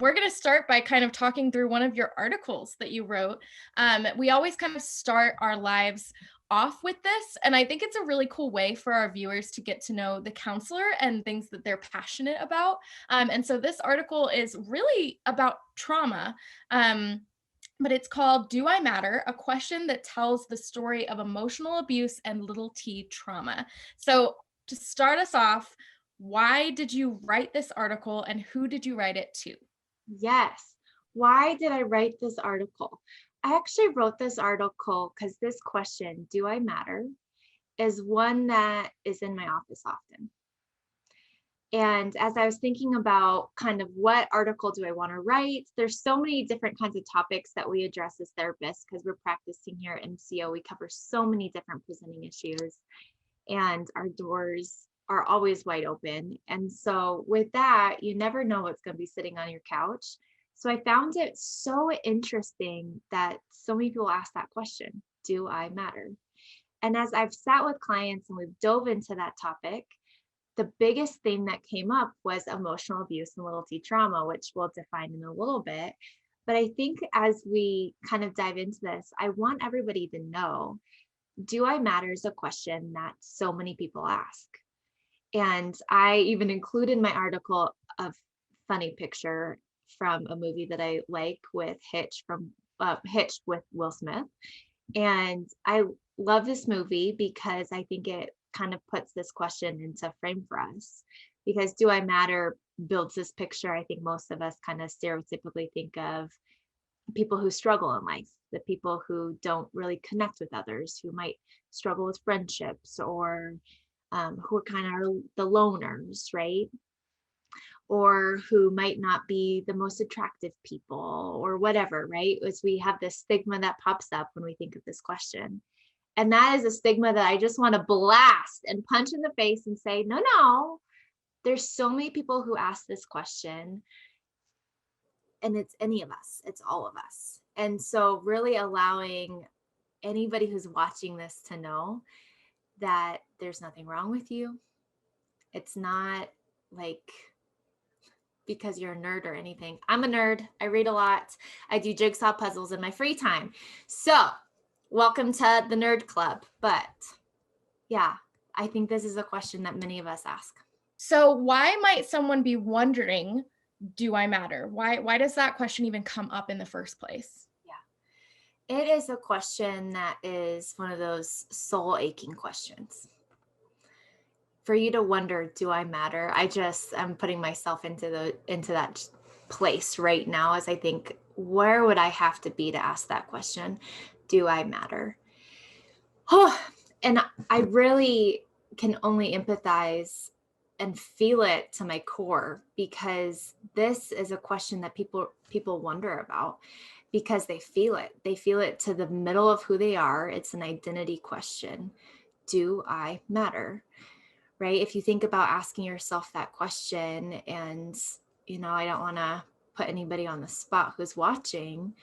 we're going to start by kind of talking through one of your articles that you wrote. We always kind of start our lives off with this, and I think it's a really cool way for our viewers to get to know the counselor and things that they're passionate about. And so this article is really about trauma. But it's called Do I Matter? A question that tells the story of emotional abuse and little t trauma. So, to start us off, why did you write this article and who did you write it to? Yes. Why did I write this article? I actually wrote this article because this question, do I matter, is one that is in my office often. And as I was thinking about kind of what article do I want to write, there's so many different kinds of topics that we address as therapists because we're practicing here at MCO. We cover so many different presenting issues, and our doors are always wide open. And so with that, you never know what's going to be sitting on your couch. So I found it so interesting that so many people ask that question, do I matter? And as I've sat with clients and we've dove into that topic, the biggest thing that came up was emotional abuse and little t trauma, which we'll define in a little bit. But I think as we kind of dive into this, I want everybody to know, do I matter is a question that so many people ask. And I even included in my article a funny picture from a movie that I like with Hitch with Will Smith. And I love this movie because I think it kind of puts this question into frame for us. Because do I matter builds this picture. I think most of us kind of stereotypically think of people who struggle in life, the people who don't really connect with others, who might struggle with friendships, or who are kind of the loners, right? Or who might not be the most attractive people or whatever, right? As we have this stigma that pops up when we think of this question. And that is a stigma that I just want to blast and punch in the face and say, no, no, there's so many people who ask this question, and it's any of us, it's all of us. And so really allowing anybody who's watching this to know that there's nothing wrong with you. It's not like because you're a nerd or anything. I'm a nerd. I read a lot. I do jigsaw puzzles in my free time. So welcome to the nerd club. But yeah, I think this is a question that many of us ask. So, why might someone be wondering, do I matter? Why does that question even come up in the first place? Yeah, it is a question that is one of those soul aching questions. For you to wonder, do I matter? I'm putting myself into that place right now as I think, where would I have to be to ask that question? Do I matter? Oh, and I really can only empathize and feel it to my core, because this is a question that people wonder about because they feel it. They feel it to the middle of who they are. It's an identity question. Do I matter? Right? If you think about asking yourself that question, and, I don't want to put anybody on the spot who's watching,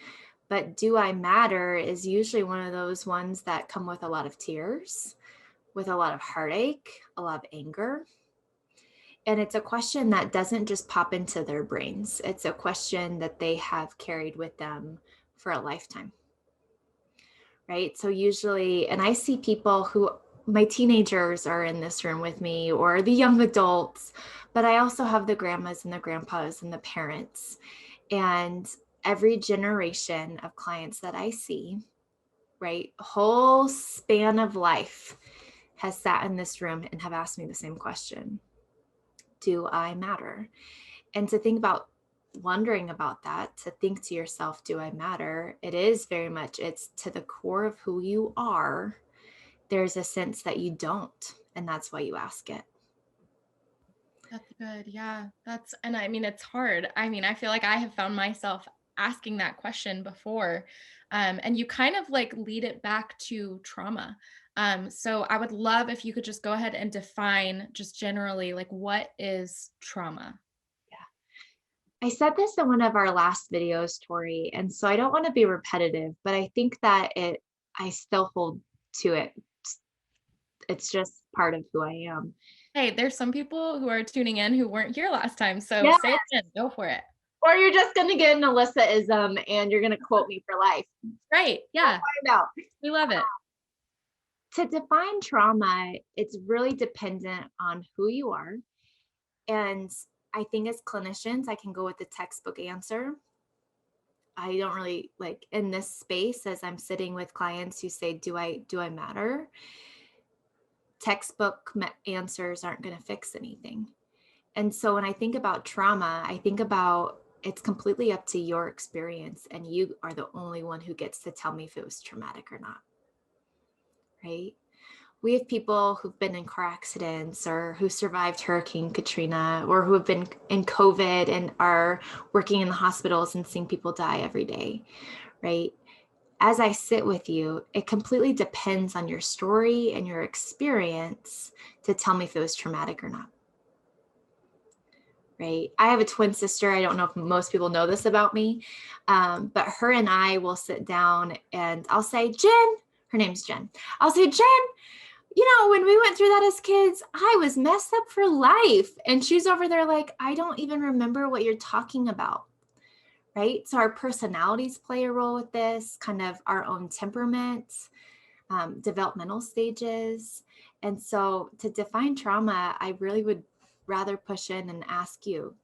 but do I matter is usually one of those ones that come with a lot of tears, with a lot of heartache, a lot of anger. And it's a question that doesn't just pop into their brains. It's a question that they have carried with them for a lifetime. Right? So usually, and I see people who, my teenagers are in this room with me, or the young adults, but I also have the grandmas and the grandpas and the parents. And every generation of clients that I see, right, whole span of life, has sat in this room and have asked me the same question. Do I matter? And to think about wondering about that, to think to yourself, do I matter? It is very much, it's to the core of who you are. There's a sense that you don't, and that's why you ask it. That's good. Yeah. And I mean, it's hard. I mean, I feel like I have found myself asking that question before. And you kind of like lead it back to trauma. So I would love if you could just go ahead and define just generally, like, what is trauma? Yeah. I said this in one of our last videos, Tori, and so I don't want to be repetitive, but I think that I still hold to it. It's just part of who I am. Hey, there's some people who are tuning in who weren't here last time. So Yeah. say it again. Go for it. Or you're just going to get an Alyssa-ism and you're going to quote me for life. Right. Yeah. Find out. We love it. To define trauma, it's really dependent on who you are. And I think as clinicians, I can go with the textbook answer. I don't really like in this space as I'm sitting with clients who say, do I matter? Textbook answers aren't going to fix anything. And so when I think about trauma, I think about it's completely up to your experience, and you are the only one who gets to tell me if it was traumatic or not. Right? We have people who've been in car accidents or who survived Hurricane Katrina or who have been in COVID and are working in the hospitals and seeing people die every day, right? As I sit with you, it completely depends on your story and your experience to tell me if it was traumatic or not. Right? I have a twin sister. I don't know if most people know this about me, but her and I will sit down and I'll say, Jen, her name's Jen. I'll say, Jen, you know, when we went through that as kids, I was messed up for life. And she's over there like, I don't even remember what you're talking about. Right? So our personalities play a role with this, kind of our own temperaments, developmental stages. And so to define trauma, I really would rather push in and ask you,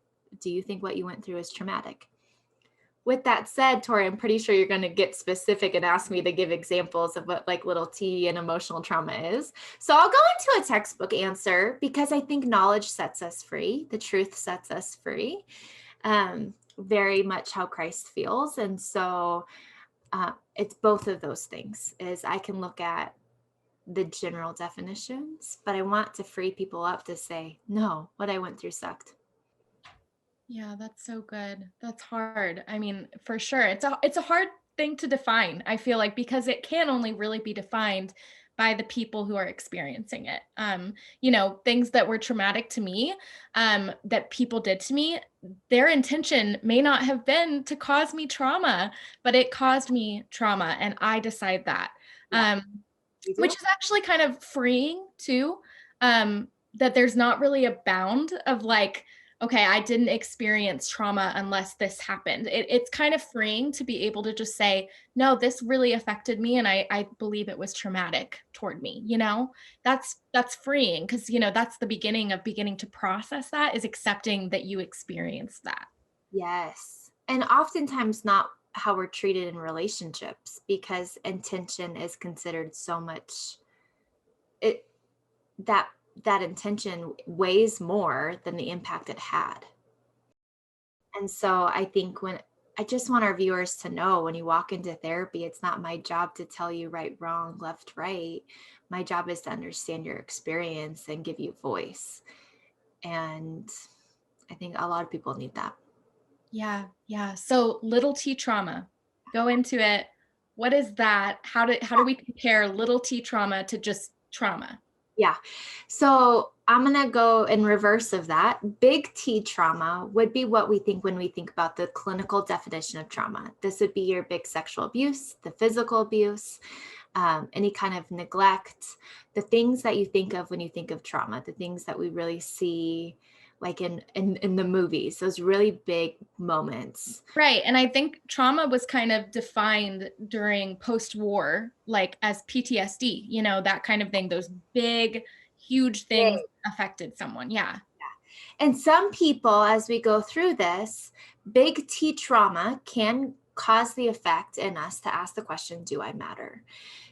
do you think what you went through is traumatic? With that said, Tori, I'm pretty sure you're going to get specific and ask me to give examples of what like little T and emotional trauma is. So I'll go into a textbook answer because I think knowledge sets us free. The truth sets us free. Very much how Christ feels. And so it's both of those things is I can look at the general definitions, but I want to free people up to say, no, what I went through sucked. Yeah, that's so good. That's hard. I mean, for sure. It's a hard thing to define, I feel like, because it can only really be defined by the people who are experiencing it. You know, things that were traumatic to me, that people did to me, their intention may not have been to cause me trauma, but it caused me trauma, and I decide that. Yeah, Which is actually kind of freeing too, that there's not really a bound of like, okay, I didn't experience trauma unless this happened. It's kind of freeing to be able to just say, no, this really affected me, and I believe it was traumatic toward me. You know, that's freeing because, you know, that's the beginning of beginning to process that, is accepting that you experienced that. Yes. And oftentimes not how we're treated in relationships because intention is considered so much it that that intention weighs more than the impact it had. And so I think when I just want our viewers to know when you walk into therapy, it's not my job to tell you right, wrong, left, right. My job is to understand your experience and give you voice. And I think a lot of people need that. Yeah, yeah. So little T trauma, go into it. What is that? How do we compare little T trauma to just trauma? Yeah. So I'm going to go in reverse of that. Big T trauma would be what we think when we think about the clinical definition of trauma. This would be your big sexual abuse, the physical abuse, any kind of neglect, the things that you think of when you think of trauma, the things that we really see like in the movies, those really big moments. Right. And I think trauma was kind of defined during post-war, like as PTSD, you know, that kind of thing. Those big, huge things affected someone. Yeah. And some people, as we go through this, big T trauma can cause the effect in us to ask the question, do I matter?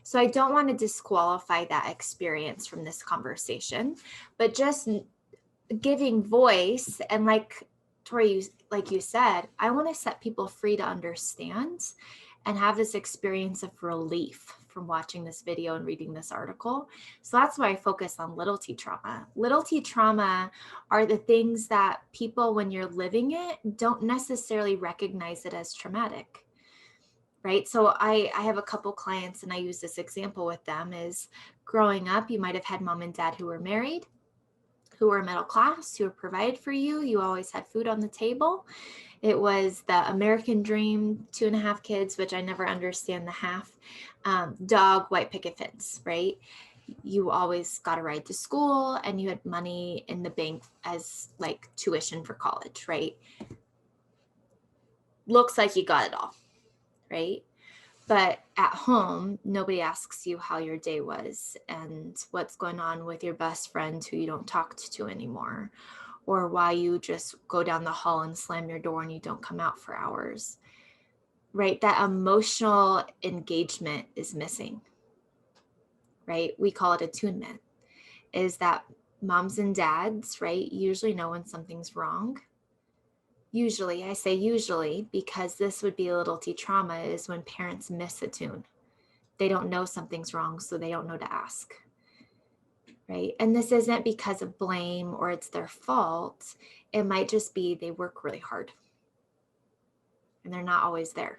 So I don't want to disqualify that experience from this conversation, but just giving voice and like Tori, like you said, I want to set people free to understand and have this experience of relief from watching this video and reading this article. So that's why I focus on little T trauma. Little T trauma are the things that people, when you're living it, don't necessarily recognize it as traumatic. Right. So I have a couple clients and I use this example with them is growing up, you might have had mom and dad who were married, who were middle class, who were provided for you. You always had food on the table. It was the American dream, 2.5 kids, which I never understand the half, dog, white picket fence, right? You always got a ride to school and you had money in the bank as like tuition for college, right? looks like you got it all, right? But at home, nobody asks you how your day was and what's going on with your best friend who you don't talk to anymore, or why you just go down the hall and slam your door and you don't come out for hours, right? That emotional engagement is missing, right? We call it attunement, is that moms and dads, right, usually know when something's wrong. Usually, I say usually because this would be a little T trauma, is when parents miss a tune. They don't know something's wrong, so they don't know to ask, right? And this isn't because of blame or it's their fault. It might just be they work really hard and they're not always there.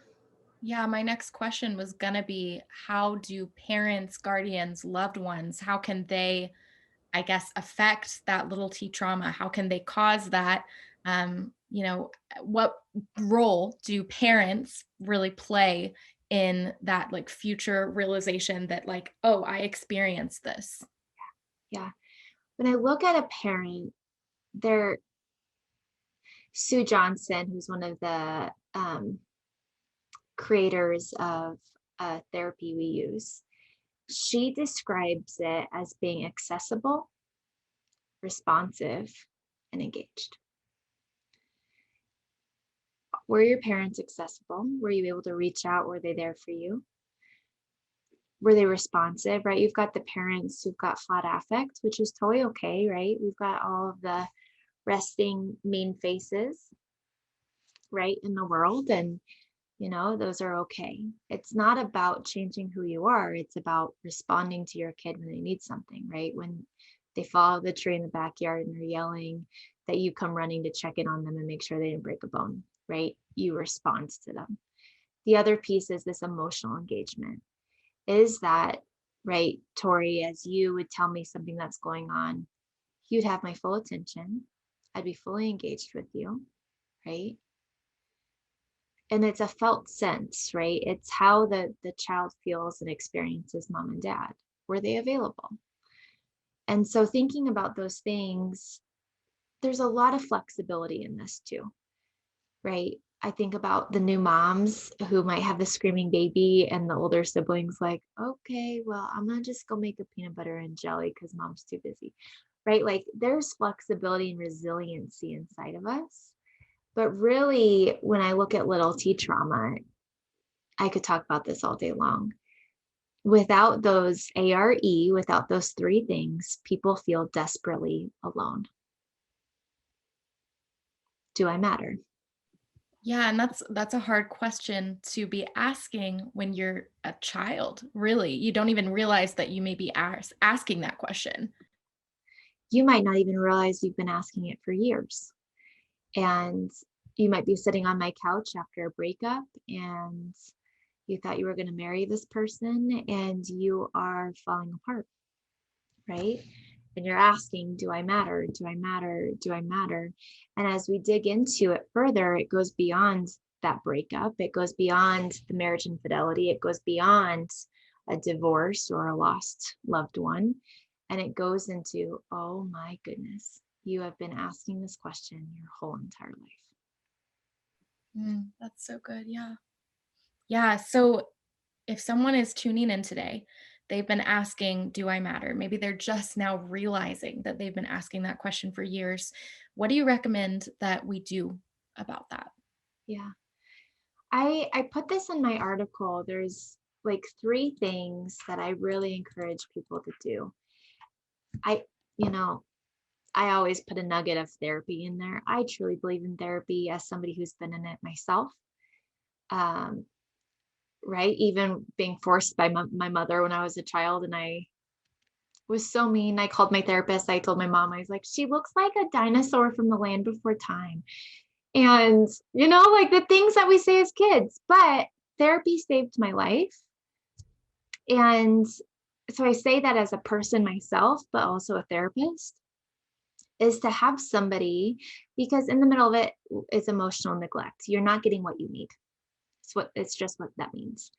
Yeah, my next question was going to be, how do parents, guardians, loved ones, how can they, I guess, affect that little T trauma? How can they cause that? What role do parents really play in that like future realization that like, oh, I experienced this? Yeah. When I look at a parent, they're Sue Johnson, who's one of the creators of therapy we use. She describes it as being accessible, responsive, and engaged. Were your parents accessible? Were you able to reach out? Were they there for you? Were they responsive, right? You've got the parents who've got flat affect, which is totally okay, right? We've got all of the resting mean faces, right, in the world. And, those are okay. It's not about changing who you are. It's about responding to your kid when they need something, right? When they fall out of the tree in the backyard and they're yelling, that you come running to check in on them and make sure they didn't break a bone, right? You respond to them. The other piece is this emotional engagement. Is that, right, Tori, as you would tell me something that's going on, you'd have my full attention. I'd be fully engaged with you, right? And it's a felt sense, right? It's how the child feels and experiences mom and dad. Were they available? And so thinking about those things, there's a lot of flexibility in this too, right? I think about the new moms who might have the screaming baby and the older siblings like, okay, well, I'm gonna just go make a peanut butter and jelly because mom's too busy, right? Like there's flexibility and resiliency inside of us. But really, when I look at little T trauma, I could talk about this all day long. Without those ARE, without those three things, people feel desperately alone. Do I matter? Yeah, and that's a hard question to be asking when you're a child. Really, you don't even realize that you may be asking that question. You might not even realize you've been asking it for years. And you might be sitting on my couch after a breakup and you thought you were going to marry this person and you are falling apart, right? And you're asking, do I matter? Do I matter? Do I matter? And as we dig into it further, it goes beyond that breakup. It goes beyond the marriage infidelity. It goes beyond a divorce or a lost loved one. And it goes into, oh my goodness, you have been asking this question your whole entire life. That's so good. Yeah. Yeah. So if someone is tuning in today, they've been asking, do I matter? Maybe they're just now realizing that they've been asking that question for years. What do you recommend that we do about that? Yeah. I put this in my article. There's like three things that I really encourage people to do. I, you know, I always put a nugget of therapy in there. I truly believe in therapy as somebody who's been in it myself. Um, right? Even being forced by my mother when I was a child and I was so mean. I called my therapist. I told my mom, I was like, she looks like a dinosaur from the land before time. And, like the things that we say as kids, but therapy saved my life. And so I say that as a person myself, but also a therapist, is to have somebody, because in the middle of it is emotional neglect. You're not getting what you need. It's just what that means.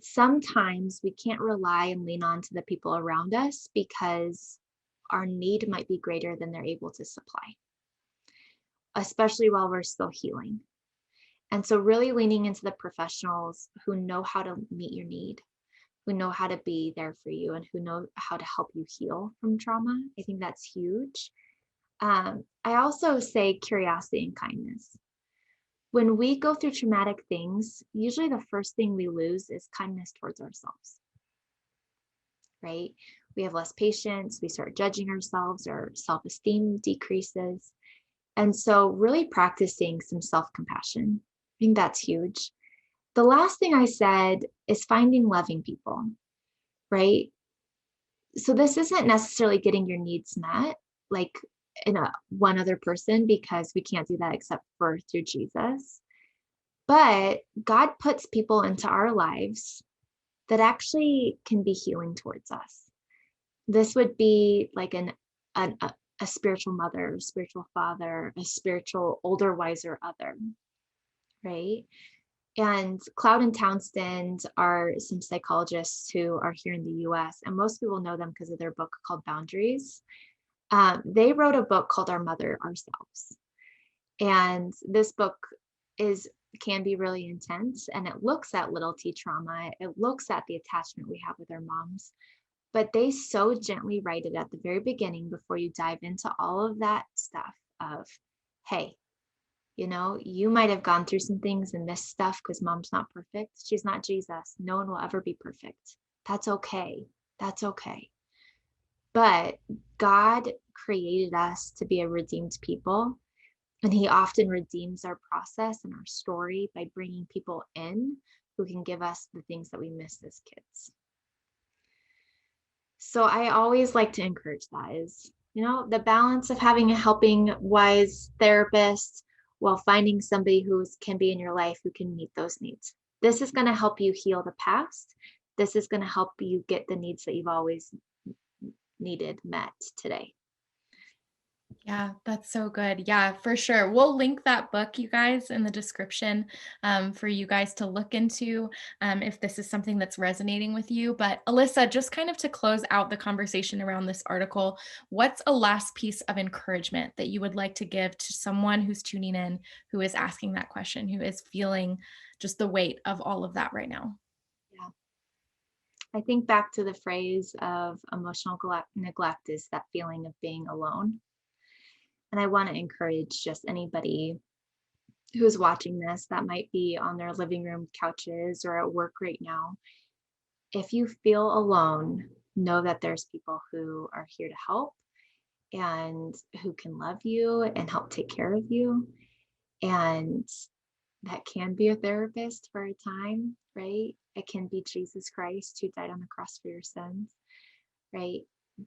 Sometimes we can't rely and lean on to the people around us because our need might be greater than they're able to supply, especially while we're still healing. And so really leaning into the professionals who know how to meet your need, who know how to be there for you, and who know how to help you heal from trauma. I think that's huge. I also say curiosity and kindness. When we go through traumatic things, usually the first thing we lose is kindness towards ourselves, right? We have less patience, we start judging ourselves, our self esteem decreases. And so, really practicing some self compassion, I think that's huge. The last thing I said is finding loving people, right? So, this isn't necessarily getting your needs met like in a one other person, because we can't do that except for through Jesus. But God puts people into our lives that actually can be healing towards us. This would be like an a spiritual mother, spiritual father, a spiritual older, wiser other, right? And Cloud and Townsend are some psychologists who are here in the US, and most people know them because of their book called Boundaries. They wrote a book called Our Mother Ourselves. And this book is can be really intense, and it looks at little t trauma. It looks at the attachment we have with our moms, but they so gently write it at the very beginning before you dive into all of that stuff of, hey, you might have gone through some things in this stuff because mom's not perfect. She's not Jesus. No one will ever be perfect. That's okay. That's okay. But God created us to be a redeemed people. And he often redeems our process and our story by bringing people in who can give us the things that we missed as kids. So I always like to encourage that is, the balance of having a helping, wise therapist while finding somebody who can be in your life who can meet those needs. This is going to help you heal the past. This is going to help you get the needs that you've always needed met today. Yeah, that's so good. Yeah, for sure. We'll link that book, you guys, in the description for you guys to look into if this is something that's resonating with you. But Alyssa, just kind of to close out the conversation around this article, what's a last piece of encouragement that you would like to give to someone who's tuning in, who is asking that question, who is feeling just the weight of all of that right now? Yeah. I think back to the phrase of emotional neglect is that feeling of being alone. And I want to encourage just anybody who's watching this that might be on their living room couches or at work right now. If you feel alone, know that there's people who are here to help and who can love you and help take care of you. And that can be a therapist for a time, right? It can be Jesus Christ who died on the cross for your sins, right?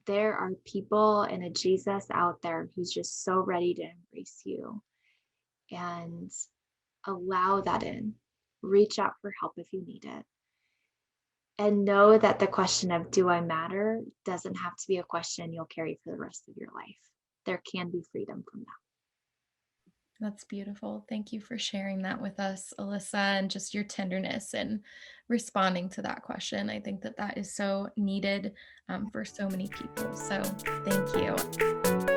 There are people and a Jesus out there who's just so ready to embrace you and allow that in. Reach out for help if you need it. And know that the question of do I matter doesn't have to be a question you'll carry for the rest of your life. There can be freedom from that. That's beautiful. Thank you for sharing that with us, Alyssa, and just your tenderness and responding to that question. I think that that is so needed for so many people. So thank you.